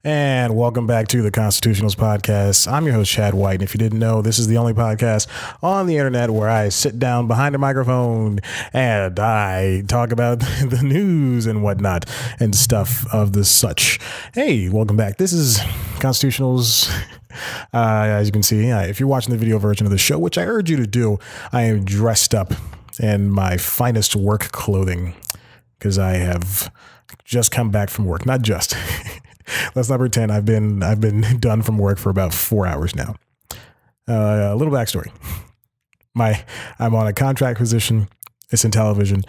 And welcome back to the Constitutionals Podcast. I'm your host, Chad White. And if you didn't know, this is the only podcast on the internet where I sit down behind a microphone and I talk about the news and whatnot and stuff of the such. Hey, welcome back. This is Constitutionals. As you can see, if you're watching the video version of the show, which I urge you to do, I am dressed up in my finest work clothing because I have just come back from work. Not just. Let's not pretend. I've been done from work for about 4 hours now. A little backstory. I'm on a contract position. It's in television.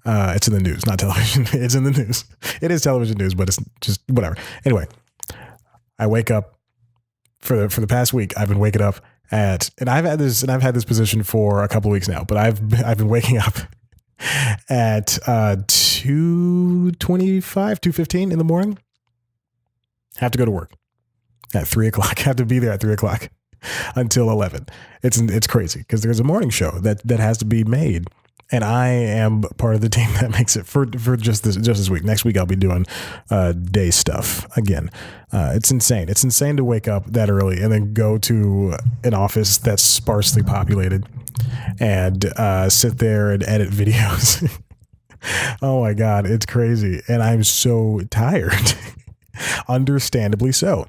It's in the news, not television. It's in the news. It is television news, but it's just whatever. Anyway, I wake up for the past week. I've been waking up and I've had this position for a couple of weeks now, but I've been waking up at 2:25, 2:15 in the morning. Have to go to work at 3 o'clock. Have to be there at 3 o'clock until 11. It's crazy because there's a morning show that has to be made. And I am part of the team that makes it for just this week. Next week, I'll be doing day stuff again. It's insane. It's insane to wake up that early and then go to an office that's sparsely populated and sit there and edit videos. Oh my God, it's crazy. And I'm so tired. Understandably so.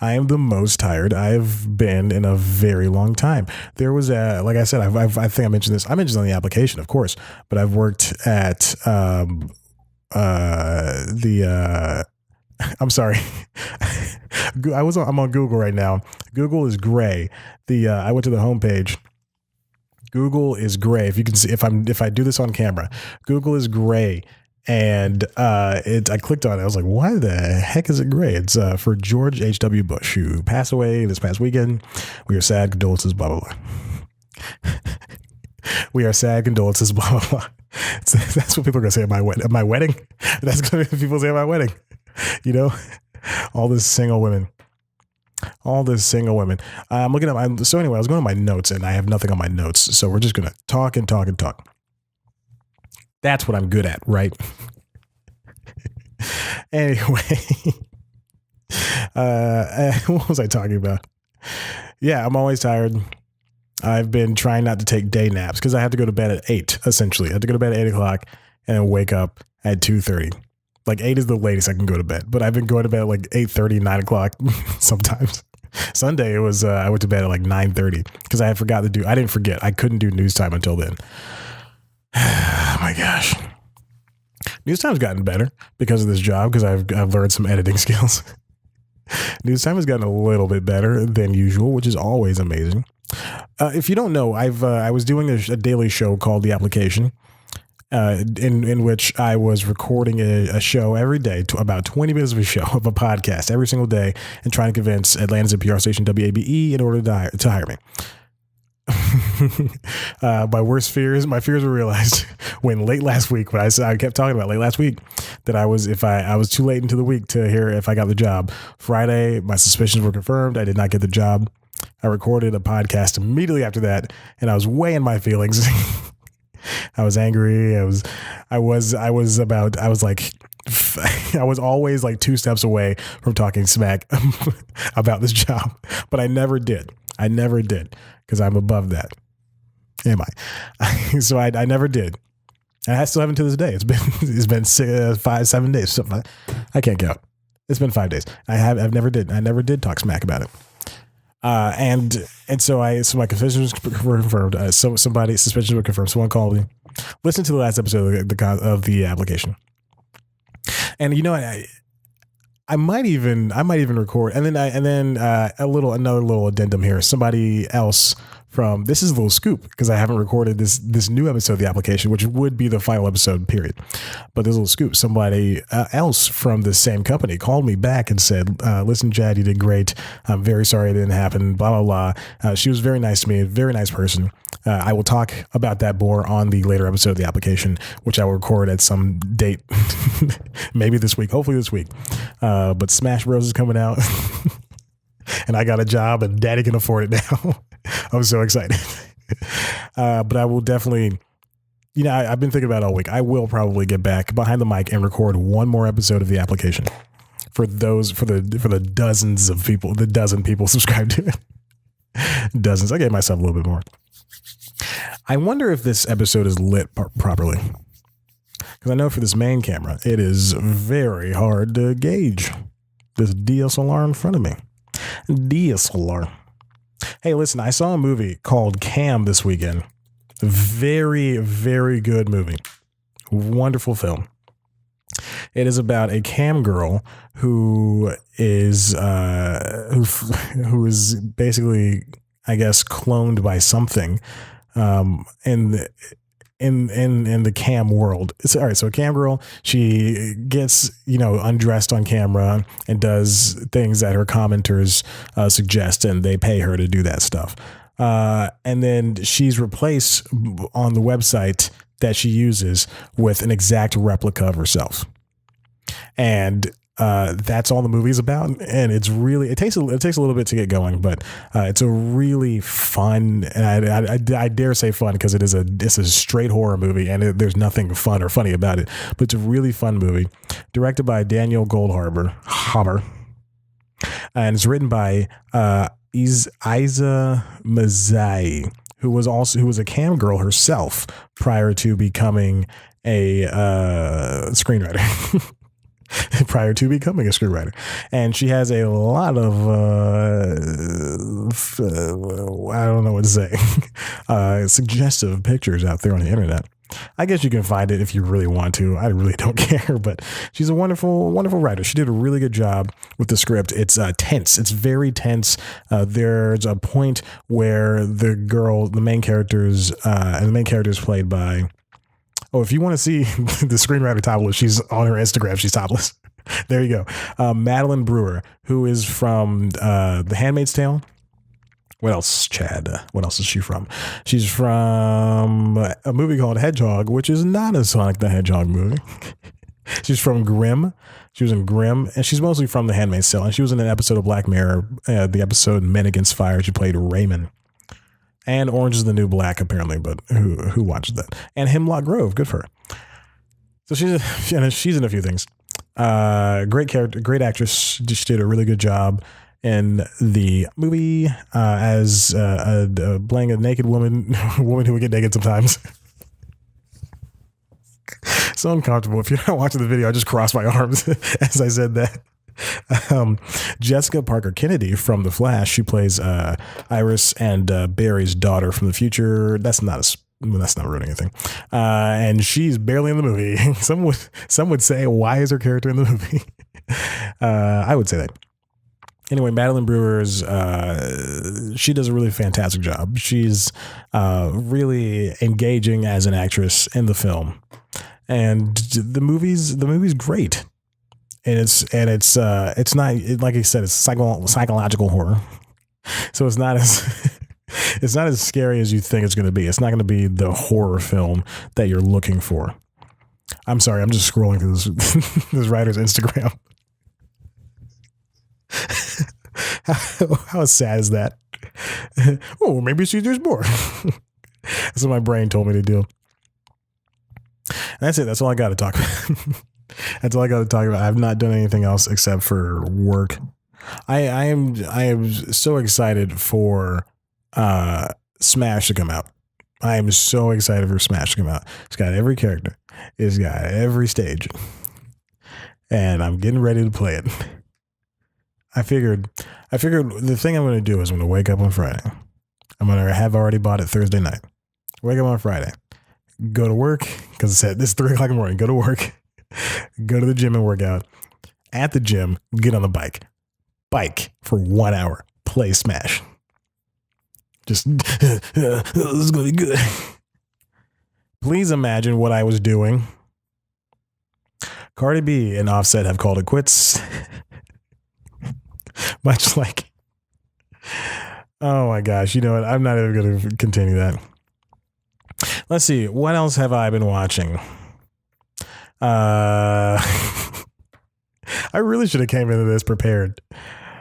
I am the most tired I've been in a very long time. There was like I said, I think I mentioned this. I mentioned it on the application, of course, but I've worked at I'm sorry. I'm on Google right now. Google is gray. I went to the homepage. Google is gray. If you can see, if I do this on camera, Google is gray. And I clicked on it. I was like, why the heck is it gray? It's for George H.W. Bush, who passed away this past weekend. We are sad, condolences, blah, blah, blah. We are sad, condolences, blah, blah, blah. That's what people are going to say at my wedding. That's going to be what people say at my wedding. You know, all these single women. I'm looking at so anyway, I was going to my notes and I have nothing on my notes. So we're just going to talk and talk and talk. That's what I'm good at, right? Anyway, what was I talking about? Yeah, I'm always tired. I've been trying not to take day naps because I have to go to bed at 8, essentially. I have to go to bed at 8 o'clock and then wake up at 2:30. Like 8 is the latest I can go to bed, but I've been going to bed at like 8:30, 9 o'clock sometimes. Sunday, it was I went to bed at like 9:30 because I didn't forget. I couldn't do news time until then. Oh my gosh. News time's gotten better because of this job, because I've learned some editing skills. News time has gotten a little bit better than usual, which is always amazing. If you don't know, I was doing a daily show called The Application, in which I was recording a show every day, about 20 minutes of a podcast every single day, and trying to convince Atlanta's PR station WABE in order to hire me. My fears were realized when late last week, when I kept talking about late last week, that I was too late into the week to hear if I got the job. Friday, my suspicions were confirmed. I did not get the job. I recorded a podcast immediately after that, and I was way in my feelings. I was angry. I was always like 2 steps away from talking smack about this job, but I never did. Because I'm above that. Am I? So I never did. And I still haven't to this day. It's been 7 days. Something. I can't count. It's been 5 days. I never did talk smack about it. So my suspicions were confirmed. Somebody's suspicions were confirmed. Someone called me. Listen to the last episode of the application. And you know, I might even record, and then another little addendum here. Somebody else this is a little scoop because I haven't recorded this new episode of the application, which would be the final episode, period. But there's a little scoop. Somebody else from the same company called me back and said, listen, Chad, you did great. I'm very sorry it didn't happen, blah, blah, blah. She was very nice to me, a very nice person. I will talk about that more on the later episode of the application, which I will record at some date, maybe this week, hopefully this week. But Smash Bros is coming out and I got a job and daddy can afford it now. I'm so excited. But I will definitely, I've been thinking about it all week. I will probably get back behind the mic and record one more episode of the application for the dozens of people, the dozen people subscribed to it. Dozens. I gave myself a little bit more. I wonder if this episode is lit properly. Because I know for this main camera, it is very hard to gauge this DSLR in front of me. DSLR. Hey, listen, I saw a movie called Cam this weekend. Very, very good movie. Wonderful film. It is about a cam girl who is basically, I guess, cloned by something in the cam world. All right, so a cam girl, she gets, undressed on camera and does things that her commenters suggest, and they pay her to do that stuff. And then she's replaced on the website that she uses with an exact replica of herself. And that's all the movie's about. And it's really, it takes a little bit to get going, but it's a really fun, and I dare say fun, because it's a straight horror movie, and there's nothing fun or funny about it, but it's a really fun movie, directed by Daniel Goldhaber, and it's written by Isa Mazai, who was a cam girl herself prior to becoming a screenwriter. And she has a lot of I don't know what to say, suggestive pictures out there on the internet. I guess you can find it if you really want to. I really don't care, but she's a wonderful, wonderful writer. She did a really good job with the script. It's tense. It's very tense. There's a point where the main character is played by, if you want to see the screenwriter topless, she's on her Instagram. She's topless. There you go. Madeline Brewer, who is from The Handmaid's Tale. What else, Chad? What else is she from? She's from a movie called Hedgehog, which is not a Sonic the Hedgehog movie. She's from Grimm. She was in Grimm, and she's mostly from The Handmaid's Tale. And she was in an episode of Black Mirror, the episode Men Against Fire. She played Raymond. And Orange is the New Black, apparently, but who watches that? And Hemlock Grove, good for her. So she's in a few things. Great character, great actress. She did a really good job in the movie as playing a naked woman who would get naked sometimes. So uncomfortable. If you're not watching the video, I just crossed my arms as I said that. Jessica Parker Kennedy from The Flash. She plays Iris and Barry's daughter from the future. That's not ruining anything. And she's barely in the movie. Some would say, why is her character in the movie? I would say that. Anyway, Madeline Brewer's she does a really fantastic job. She's really engaging as an actress in the film, and the movie's great. And it's not, like I said, it's psychological horror. So it's not as scary as you think it's going to be. It's not going to be the horror film that you're looking for. I'm sorry, I'm just scrolling through this writer's Instagram. How sad is that? Oh, maybe there's more. That's what my brain told me to do. And that's it. That's all I got to talk about. That's all I got to talk about. I've not done anything else except for work. I am so excited for Smash to come out. I am so excited for Smash to come out. It's got every character. It's got every stage. And I'm getting ready to play it. I figured the thing I'm going to do is I'm going to wake up on Friday. I'm going to have already bought it Thursday night. Wake up on Friday. Go to work, because it said this is 3 o'clock in the morning. Go to work. Go to the gym and work out. At the gym, get on the bike. Bike for 1 hour. Play Smash. Just, this is going to be good. Please imagine what I was doing. Cardi B and Offset have called it quits. Much like, oh my gosh, you know what? I'm not even going to continue that. Let's see. What else have I been watching? I really should have came into this prepared.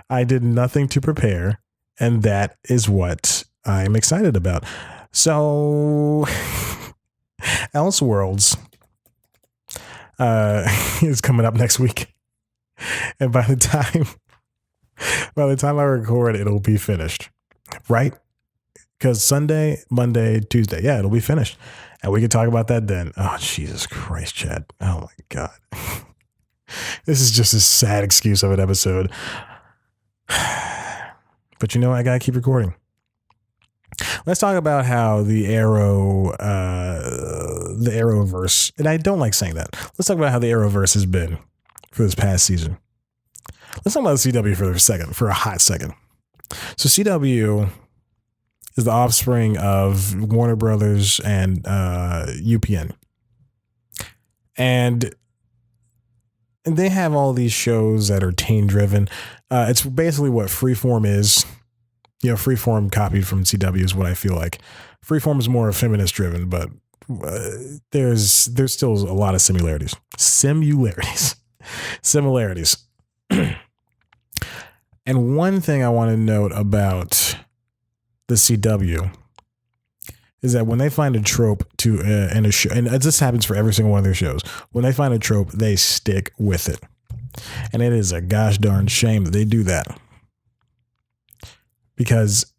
I did nothing to prepare, and that is what I'm excited about. So, Elseworlds is coming up next week. And by the time I record, it'll be finished, right? Because Sunday, Monday, Tuesday, yeah, it'll be finished. And we can talk about that then. Oh, Jesus Christ, Chad. Oh, my God. This is just a sad excuse of an episode. But you know what? I got to keep recording. Let's talk about how the Arrowverse, and I don't like saying that. Let's talk about how the Arrowverse has been for this past season. Let's talk about the CW for a hot second. So CW is the offspring of Warner Brothers and UPN. And they have all these shows that are teen driven. It's basically what Freeform is. You know, Freeform copied from CW is what I feel like. Freeform is more feminist driven, but there's still a lot of similarities. And one thing I want to note about the CW is that when they find a trope in a show, and this happens for every single one of their shows, when they find a trope, they stick with it. And it is a gosh darn shame that they do that. Because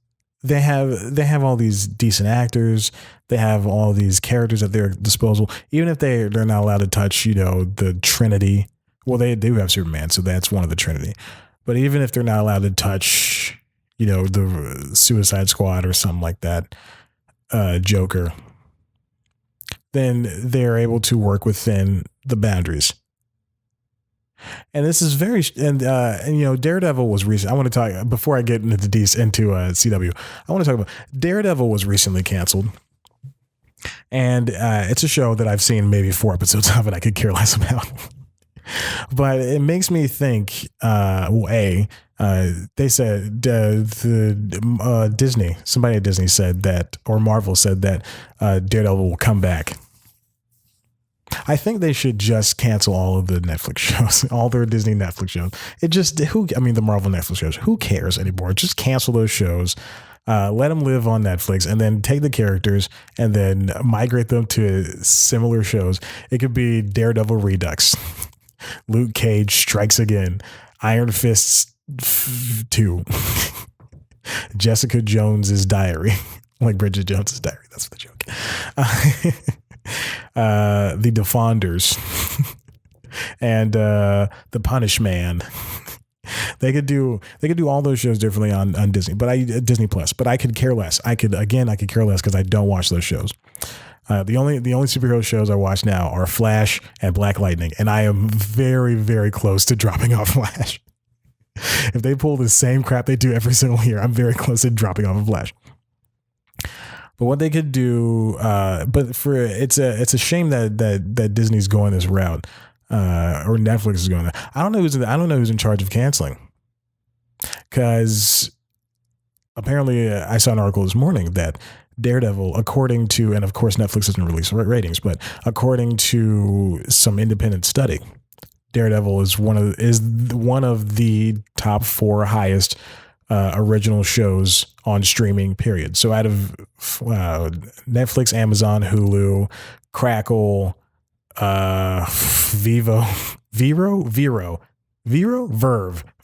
they have all these decent actors, they have all these characters at their disposal, even if they're not allowed to touch, the Trinity. Well, they do have Superman, so that's one of the Trinity. But even if they're not allowed to touch, the Suicide Squad or something like that, Joker, then they're able to work within the boundaries. And this is Daredevil was recent. I want to talk before I get into CW. I want to talk about Daredevil was recently canceled, and it's a show that I've seen maybe 4 episodes of, and I could care less about. But it makes me think. They said Disney, somebody at Disney said that, or Marvel said that Daredevil will come back. I think they should just cancel all of the Netflix shows, all their Disney Netflix shows. The Marvel Netflix shows. Who cares anymore? Just cancel those shows. Let them live on Netflix, and then take the characters and then migrate them to similar shows. It could be Daredevil Redux, Luke Cage Strikes Again, Iron Fists 2, Jessica Jones's Diary, like Bridget Jones's Diary. That's the joke. The Defenders and the Punish Man. They could do all those shows differently on Disney, Disney Plus. But I could care less. I could care less because I don't watch those shows. The only superhero shows I watch now are Flash and Black Lightning, and I am very, very close to dropping off Flash. If they pull the same crap they do every single year, I'm very close to dropping off of Flash. But what they could do, it's a shame that Disney's going this route, or Netflix is going that. I don't know who's in charge of canceling, because apparently I saw an article this morning that Daredevil, according to, and of course Netflix doesn't release ratings, but according to some independent study, Daredevil is one of the top 4 highest original shows on streaming, period. So out of Netflix, Amazon, Hulu, Crackle,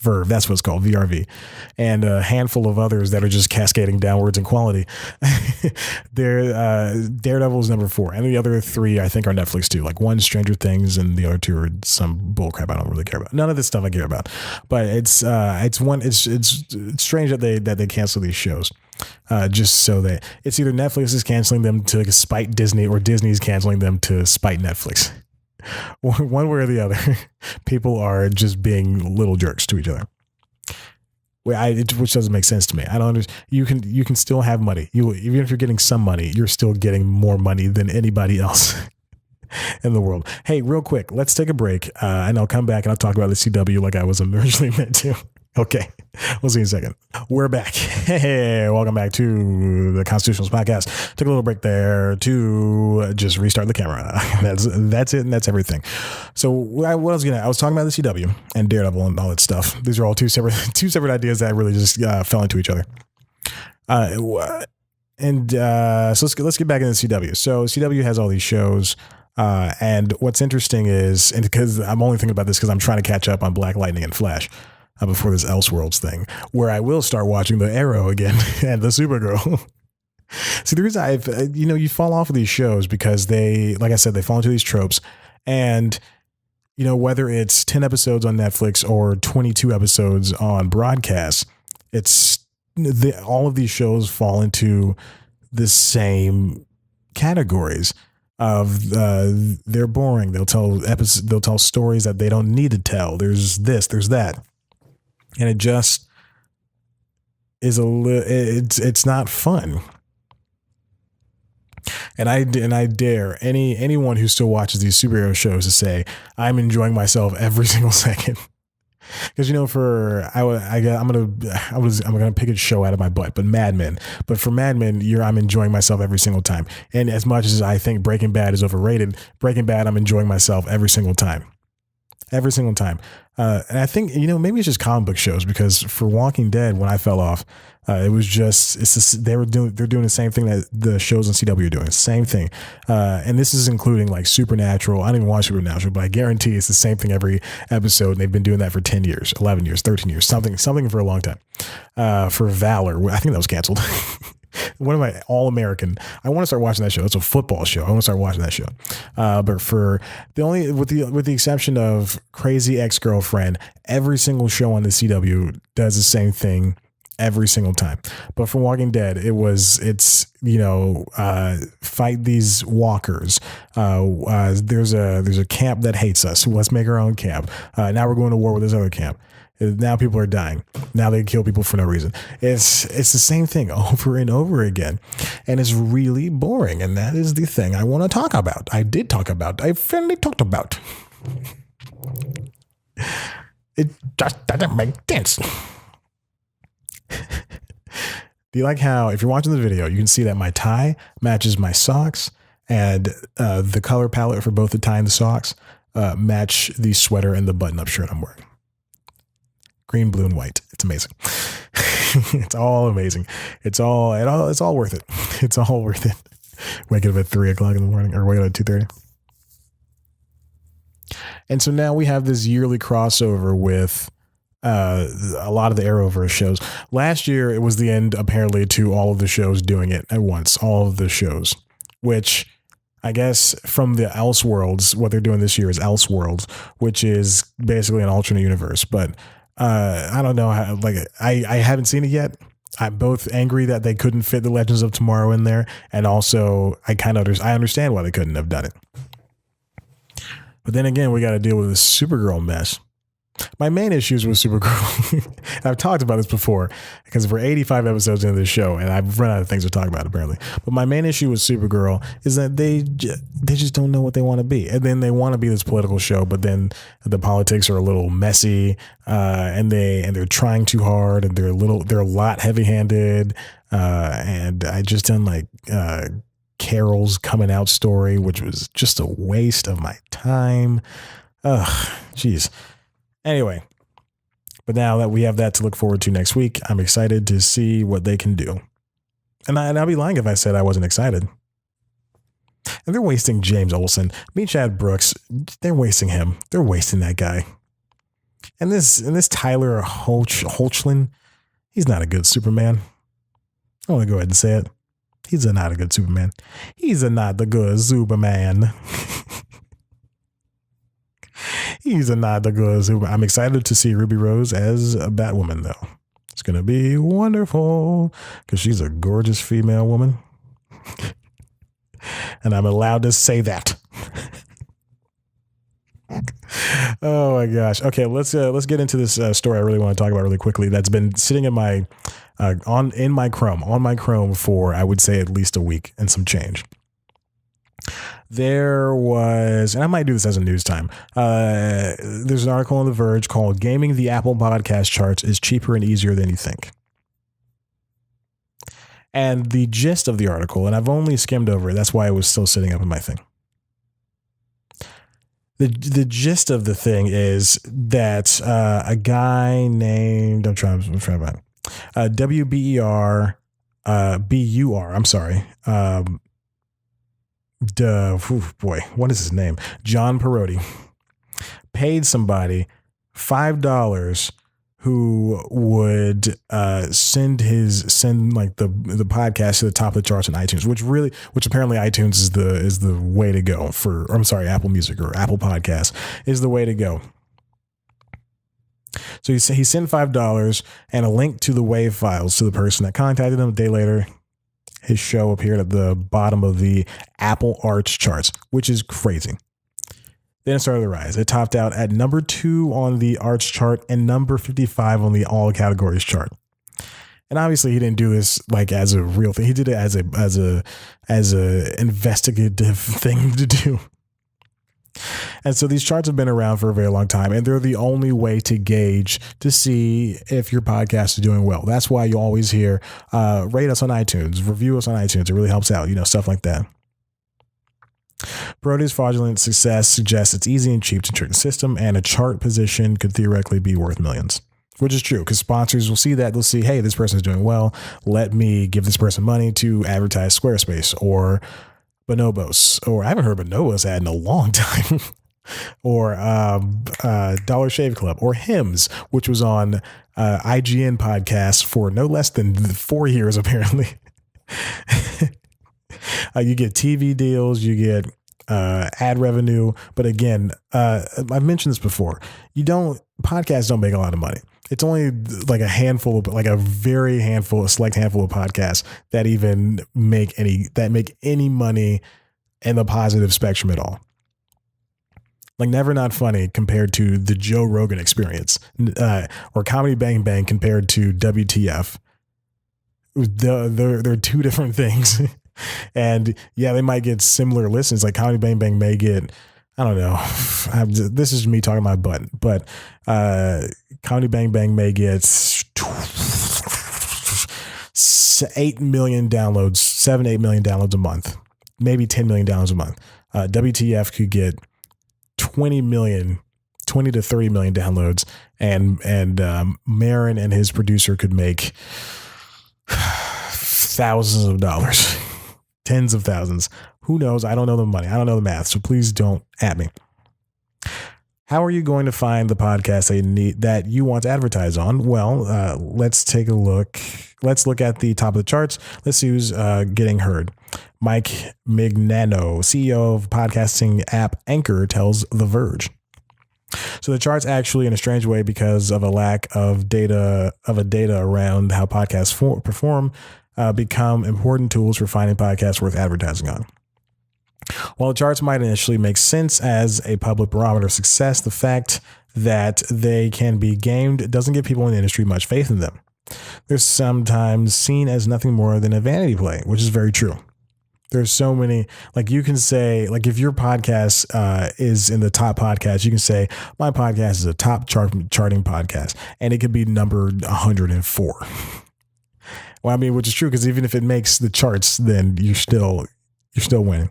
Verve, that's what it's called, VRV, and a handful of others that are just cascading downwards in quality. Daredevil is number 4, and the other 3 I think are Netflix too. Like one Stranger Things, and the other 2 are some bullcrap I don't really care about. None of this stuff I care about, but it's strange that they cancel these shows. Just so that it's either Netflix is canceling them to spite Disney, or Disney's canceling them to spite Netflix. One way or the other, people are just being little jerks to each other. Which doesn't make sense to me. I don't understand. You can still have money. Even if you're getting some money, you're still getting more money than anybody else in the world. Hey, real quick, let's take a break, and I'll come back and I'll talk about the CW like I was originally meant to. Okay, we'll see you in a second. We're back. Hey, welcome back to the Constitutionals Podcast. Took a little break there to just restart the camera. That's it, and that's everything. So what I was talking about the CW and Daredevil and all that stuff. These are all two separate ideas that really just fell into each other. So let's get back into CW. So CW has all these shows. And what's interesting is, and because I'm only thinking about this because I'm trying to catch up on Black Lightning and Flash before this Elseworlds thing, where I will start watching the Arrow again and the Supergirl. See, the reason you fall off of these shows because they, like I said, they fall into these tropes. And, whether it's 10 episodes on Netflix or 22 episodes on broadcast, all of these shows fall into the same categories of they're boring. They'll tell stories that they don't need to tell. There's this, there's that. And it just is it's not fun. And I dare anyone who still watches these superhero shows to say I'm enjoying myself every single second. Because I'm gonna pick a show out of my butt, but Mad Men. But for Mad Men, I'm enjoying myself every single time. And as much as I think Breaking Bad is overrated, Breaking Bad, I'm enjoying myself every single time. Every single time. And I think, maybe it's just comic book shows, because for Walking Dead, when I fell off, it was just, they're doing the same thing that the shows on CW are doing. Same thing. And this is including like Supernatural. I don't even watch Supernatural, but I guarantee it's the same thing every episode. And they've been doing that for 10 years, 11 years, 13 years, something for a long time. For Valor, I think that was canceled. One of my All-American. I want to start watching that show. It's a football show. I want to start watching that show. But for with the exception of Crazy Ex-Girlfriend, every single show on the CW does the same thing every single time. But for Walking Dead, it's fight these walkers. There's a camp that hates us. Let's make our own camp. Now we're going to war with this other camp. Now people are dying. Now they kill people for no reason. It's the same thing over and over again. And it's really boring. And that is the thing I want to talk about. I finally talked about. It just doesn't make sense. Do you like how, if you're watching the video, you can see that my tie matches my socks, and the color palette for both the tie and the socks match the sweater and the button-up shirt I'm wearing. Green, blue, and white. It's amazing. It's all amazing. It's all worth it. It's all worth it. Wake up at 3 o'clock in the morning, or wake up at 2:30. And so now we have this yearly crossover with a lot of the Arrowverse shows. Last year, it was the end, apparently, to all of the shows doing it at once. All of the shows, which I guess from the Elseworlds, what they're doing this year is Elseworlds, which is basically an alternate universe. But I don't know how, I haven't seen it yet. I'm both angry that they couldn't fit the Legends of Tomorrow in there, and also I understand why they couldn't have done it. But then again, we got to deal with this Supergirl mess. My main issues with Supergirl, I've talked about this before, because we're 85 episodes into this show and I've run out of things to talk about apparently. But my main issue with Supergirl is that they just don't know what they want to be. And then they want to be this political show, but then the politics are a little messy, and they're trying too hard, and they're a lot heavy-handed. And I just done like Carol's coming out story, which was just a waste of my time. Ugh, jeez. Anyway, but now that we have that to look forward to next week, I'm excited to see what they can do. And I'd be lying if I said I wasn't excited. And they're wasting James Olsen. Me and Chad Brooks, they're wasting him. They're wasting that guy. And this Tyler Hoechlin, he's not a good Superman. I want to go ahead and say it. He's not a good Superman. He's not the good Superman. He's not the good Superman. I'm excited to see Ruby Rose as a Batwoman, though. It's going to be wonderful because she's a gorgeous female woman. And I'm allowed to say that. Oh my gosh. Okay, let's get into this story I really want to talk about really quickly. That's been sitting in my on my Chrome for, I would say, at least a week and some change. There was, and I might do this as a news time. There's an article on The Verge called "Gaming the Apple Podcast Charts is Cheaper and Easier Than You Think." And the gist of the article, and I've only skimmed over it, that's why it was still sitting up in my thing. The gist of the thing is that a guy named, I'm trying to find WBUR, BUR, I'm sorry, what is his name? John Perotti paid somebody $5 who would send like the podcast to the top of the charts on iTunes, which apparently iTunes is the way to go Apple Music or Apple Podcasts is the way to go. So he sent $5 and a link to the WAVE files to the person that contacted him. A day later, his show appeared at the bottom of the Apple Arts charts, which is crazy. Then it started to rise. It topped out at number 2 on the Arts chart and number 55 on the All Categories chart. And obviously, he didn't do this like as a real thing. He did it as a investigative thing to do. And so these charts have been around for a very long time, and they're the only way to gauge to see if your podcast is doing well. That's why you always hear rate us on iTunes, review us on iTunes. It really helps out, stuff like that. Perotti's fraudulent success suggests it's easy and cheap to trick the system, and a chart position could theoretically be worth millions, which is true because sponsors will see that. They'll see, hey, this person is doing well. Let me give this person money to advertise Squarespace or Bonobos, or I haven't heard Bonobos ad in a long time, or Dollar Shave Club, or Hims, which was on IGN podcast for no less than 4 years, apparently. You get TV deals, you get ad revenue. But again, I've mentioned this before. Podcasts don't make a lot of money. It's only like a select handful of podcasts that even make any money in the positive spectrum at all. Like Never Not Funny compared to the Joe Rogan Experience, or Comedy Bang Bang compared to WTF. They're two different things. And yeah, they might get similar listens. Like Comedy Bang Bang may get, I don't know. This is me talking my butt, but Comedy Bang Bang may get 8 million downloads, 7-8 million downloads a month, maybe 10 million downloads a month. WTF could get 20 to 30 million downloads, and Marin and his producer could make thousands of dollars. Tens of thousands. Who knows? I don't know the money. I don't know the math. So please don't at me. How are you going to find the podcast that you want to advertise on? Well, let's take a look. Let's look at the top of the charts. Let's see who's getting heard. Mike Mignano, CEO of podcasting app Anchor, tells The Verge. So the charts actually, in a strange way, because of a lack of data around how podcasts perform, become important tools for finding podcasts worth advertising on. While the charts might initially make sense as a public barometer of success, the fact that they can be gamed doesn't give people in the industry much faith in them. They're sometimes seen as nothing more than a vanity play, which is very true. There's so many, like you can say, like if your podcast is in the top podcast, you can say my podcast is a top charting podcast, and it could be numbered 104. Well, I mean, which is true, because even if it makes the charts, then you're still winning.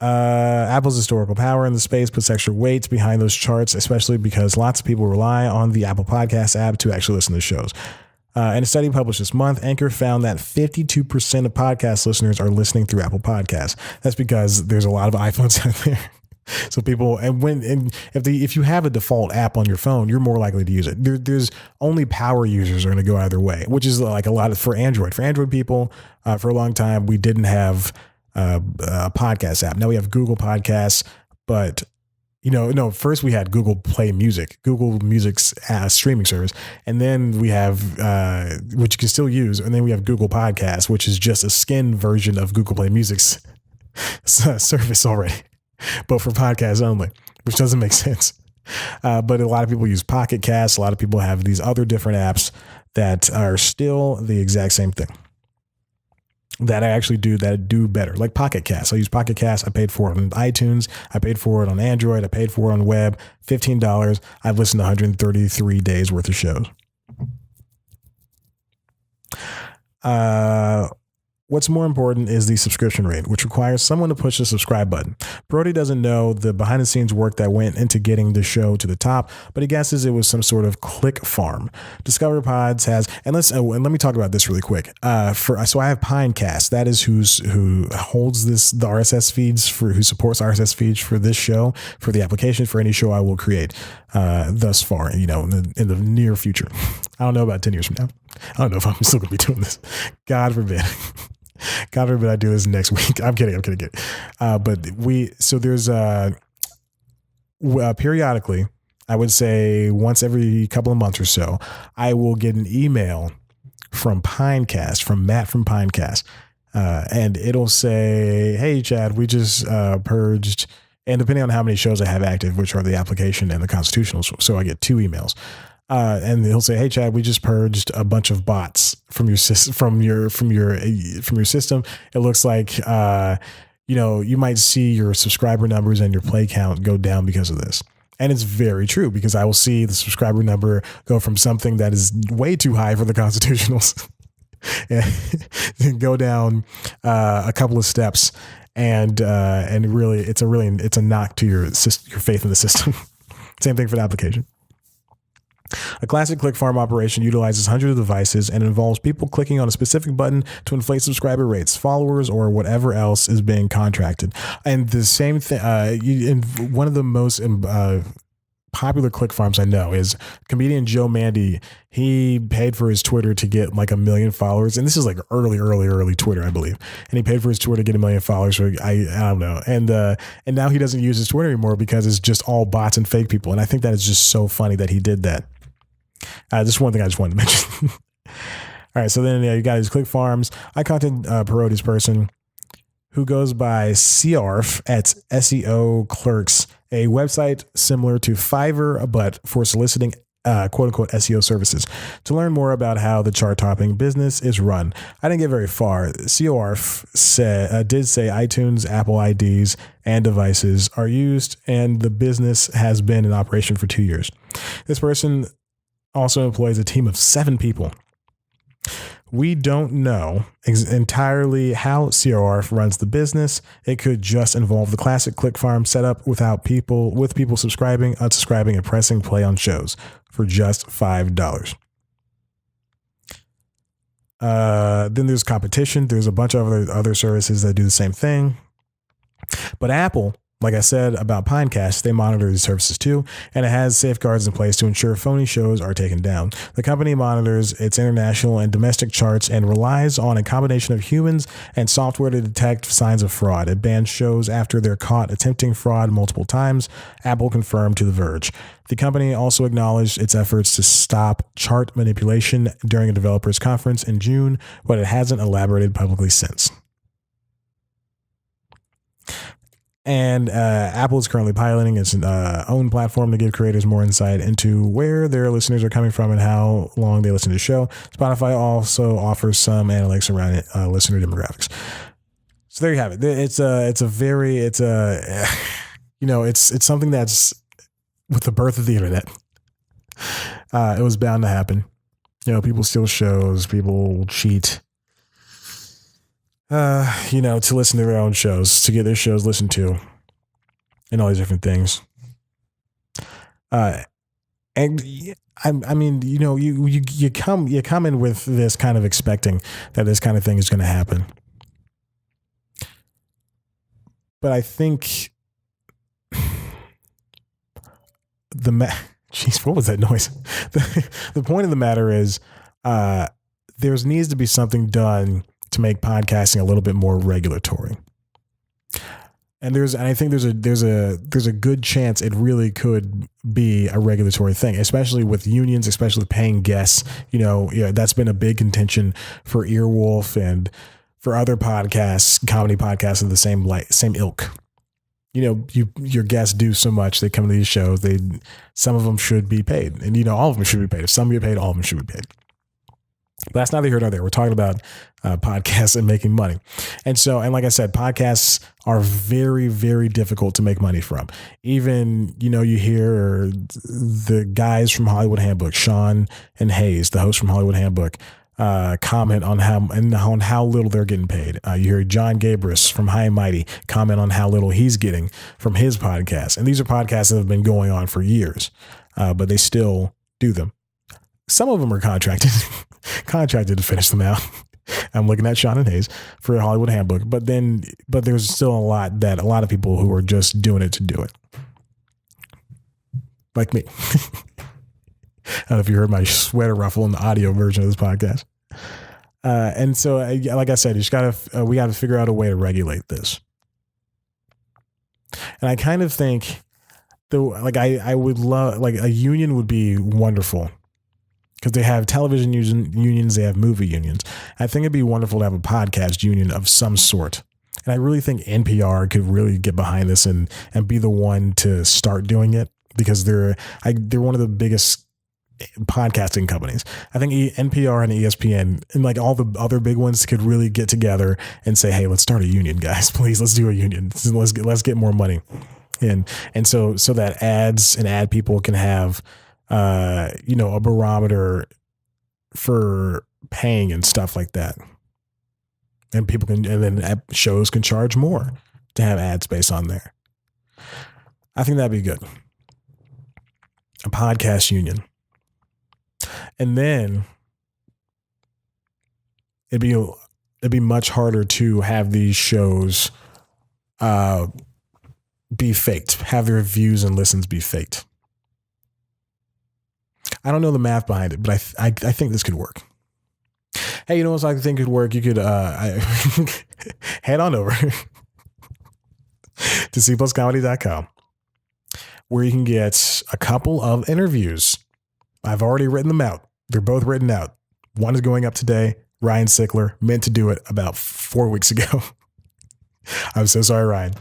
Apple's historical power in the space puts extra weight behind those charts, especially because lots of people rely on the Apple Podcast app to actually listen to shows. In a study published this month, Anchor found that 52% of podcast listeners are listening through Apple Podcasts. That's because there's a lot of iPhones out there. So people, if you have a default app on your phone, you're more likely to use it. There's only power users are going to go either way, which is like a lot for Android. For Android people, for a long time, we didn't have a podcast app. Now we have Google Podcasts, but first we had Google Play Music, Google Music's streaming service. And then we have, which you can still use. And then we have Google Podcasts, which is just a skin version of Google Play Music's service already, but for podcasts only, which doesn't make sense. But a lot of people use Pocket Casts. A lot of people have these other different apps that are still the exact same thing that do better, like Pocket Cast. I use Pocket Cast. I paid for it on iTunes. I paid for it on Android. I paid for it on web. $15. I've listened to 133 days worth of shows. What's more important is the subscription rate, which requires someone to push the subscribe button. Brody doesn't know the behind the scenes work that went into getting the show to the top, but he guesses it was some sort of click farm. Discover Pods has, and let me talk about this really quick. So I have Pinecast. That is who holds the RSS feeds who supports RSS feeds for this show, for the application, for any show I will create thus far, in the near future. I don't know about 10 years from now. I don't know if I'm still going to be doing this. God forbid. God forbid I do this next week. I'm kidding. But there's periodically, I would say once every couple of months or so, I will get an email from Pinecast, from Matt from Pinecast. And it'll say, hey, Chad, we just purged, and depending on how many shows I have active, which are the application and the constitutionals. So I get 2 emails. And he'll say, "Hey, Chad, we just purged a bunch of bots from your system. It looks like, you might see your subscriber numbers and your play count go down because of this." And it's very true, because I will see the subscriber number go from something that is way too high for the constitutionals and go down a couple of steps, and really, it's a knock to your faith in the system. Same thing for the application. A classic click farm operation utilizes hundreds of devices and involves people clicking on a specific button to inflate subscriber rates, followers, or whatever else is being contracted. And the same thing, one of the most popular click farms I know is comedian Joe Mandy. He paid for his Twitter to get like 1 million followers. And this is like early Twitter, I believe. And he paid for his Twitter to get 1 million followers. So I don't know. And now he doesn't use his Twitter anymore because it's just all bots and fake people. And I think that is just so funny that he did that. Just one thing I just wanted to mention. All right. So then you got his click farms. I contacted Parodi's person who goes by CRF at SEO Clerks, a website similar to Fiverr, but for soliciting quote unquote SEO services, to learn more about how the chart topping business is run. I didn't get very far. CRF did say iTunes, Apple IDs, and devices are used, and the business has been in operation for 2 years. This person also employs a team of 7 people. We don't know entirely how CRF runs the business. It could just involve the classic click farm setup with people subscribing, unsubscribing, and pressing play on shows for just $5. Then there's competition. There's a bunch of other services that do the same thing. But Apple, like I said about Pinecast, they monitor these services too, and it has safeguards in place to ensure phony shows are taken down. The company monitors its international and domestic charts and relies on a combination of humans and software to detect signs of fraud. It bans shows after they're caught attempting fraud multiple times, Apple confirmed to The Verge. The company also acknowledged its efforts to stop chart manipulation during a developers conference in June, but it hasn't elaborated publicly since. And Apple is currently piloting its own platform to give creators more insight into where their listeners are coming from and how long they listen to the show. Spotify also offers some analytics around listener demographics. So there you have it. It's something that's with the birth of the internet. It was bound to happen. People steal shows, people cheat. To listen to their own shows, to get their shows listened to, and all these different things. And I mean, you come in with this kind of expecting that this kind of thing is going to happen. But I think jeez, what was that noise? The point of the matter is, there needs to be something done to make podcasting a little bit more regulatory. And I think there's a good chance it really could be a regulatory thing, especially with unions, especially with paying guests. That's been a big contention for Earwolf and for other podcasts, comedy podcasts of the same ilk. Your guests do so much. They come to these shows. Some of them should be paid, and all of them should be paid. If some get paid, all of them should be paid. But that's neither here nor there. We're talking about podcasts and making money. And like I said, podcasts are very, very difficult to make money from. Even, you hear the guys from Hollywood Handbook, Sean and Hayes, the host from Hollywood Handbook, comment on how little they're getting paid. You hear John Gabris from High and Mighty comment on how little he's getting from his podcast. And these are podcasts that have been going on for years, but they still do them. Some of them are contracted to finish them out. I'm looking at Sean and Hayes for Hollywood Handbook, but there's still a lot of people who are just doing it to do it. Like me. I don't know if you heard my sweater ruffle in the audio version of this podcast. And so, like I said, we got to figure out a way to regulate this. And I kind of think, I would love, a union would be wonderful because they have television unions, they have movie unions. I think it'd be wonderful to have a podcast union of some sort. And I really think NPR could really get behind this and be the one to start doing it because they're one of the biggest podcasting companies. I think NPR and ESPN and all the other big ones could really get together and say, hey, let's start a union, guys. Please, let's do a union. Let's get more money. And so that ads and ad people can have, a barometer for paying and stuff like that. And then shows can charge more to have ad space on there. I think that'd be good. A podcast union. And then it'd be much harder to have these shows be faked, have their views and listens be faked. I don't know the math behind it, but I think this could work. Hey, you know what I think could work? You could head on over to cpluscomedy.com where you can get a couple of interviews. I've already written them out. They're both written out. One is going up today. Ryan Sickler meant to do it about 4 weeks ago. I'm so sorry, Ryan.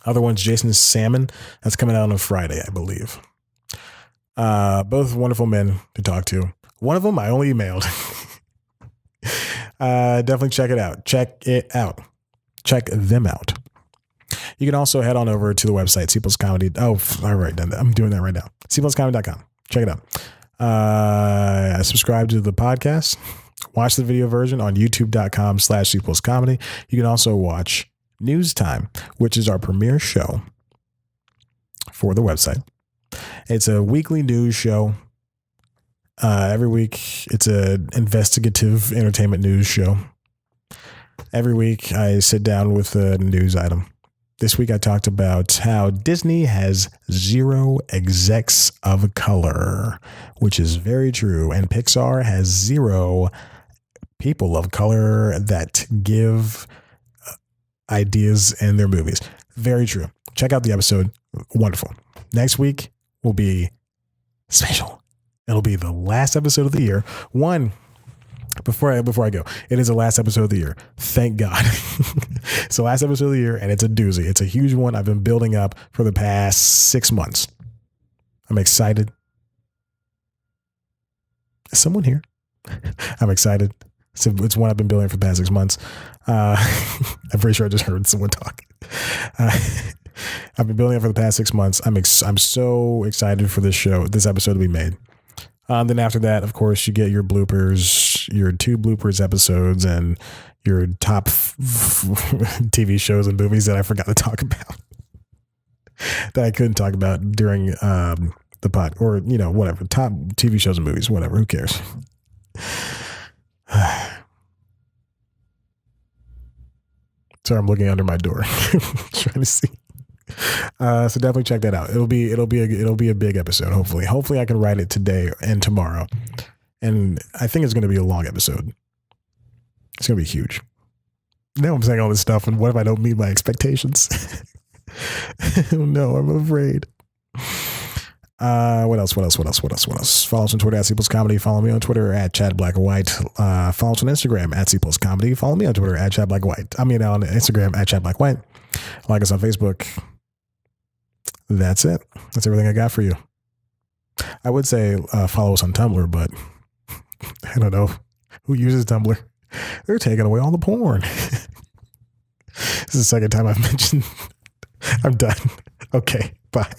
Other one's Jason Salmon. That's coming out on Friday, I believe. Both wonderful men to talk to. One of them I only emailed. Definitely check it out. Check them out. You can also head on over to the website, cpluscomedy. Oh, all right. I'm doing that right now. cpluscomedy.com. Check it out. Subscribe to the podcast. Watch the video version on youtube.com/cpluscomedy. You can also watch News Time, which is our premiere show for the website. It's a weekly news show. Every week, it's an investigative entertainment news show. Every week, I sit down with a news item. This week, I talked about how Disney has 0 execs of color, which is very true. And Pixar has 0 people of color that give ideas in their movies. Very true. Check out the episode. Wonderful. Next week will be special. It'll be the last episode of the year. Before I go, it is the last episode of the year. Thank God. It's the last episode of the year, and it's a doozy. It's a huge one I've been building up for the past 6 months. I'm excited. Is someone here? I'm excited. It's one I've been building for the past 6 months. I'm pretty sure I just heard someone talk. I've been building it for the past 6 months. I'm so excited for this episode to be made. Then after that, of course, you get your bloopers, your 2 bloopers episodes, and your top TV shows and movies that I forgot to talk about that I couldn't talk about during the pod, or whatever, top TV shows and movies, whatever. Who cares? Sorry, I'm looking under my door, trying to see. So definitely check that out. It'll be a big episode. Hopefully I can write it today and tomorrow. And I think it's going to be a long episode. It's going to be huge. Now I'm saying all this stuff, and what if I don't meet my expectations? Oh no, I'm afraid. What else? Follow us on Twitter @CPlusComedy. Follow me on Twitter @ChadBlackAndWhite. Follow us on Instagram @CPlusComedy. Follow me on Twitter @ChadBlackAndWhite. I mean, on Instagram @ChadBlackAndWhite. Like us on Facebook. That's it. That's everything I got for you. I would say follow us on Tumblr, but I don't know who uses Tumblr. They're taking away all the porn. This is the second time I've mentioned. I'm done. Okay, bye.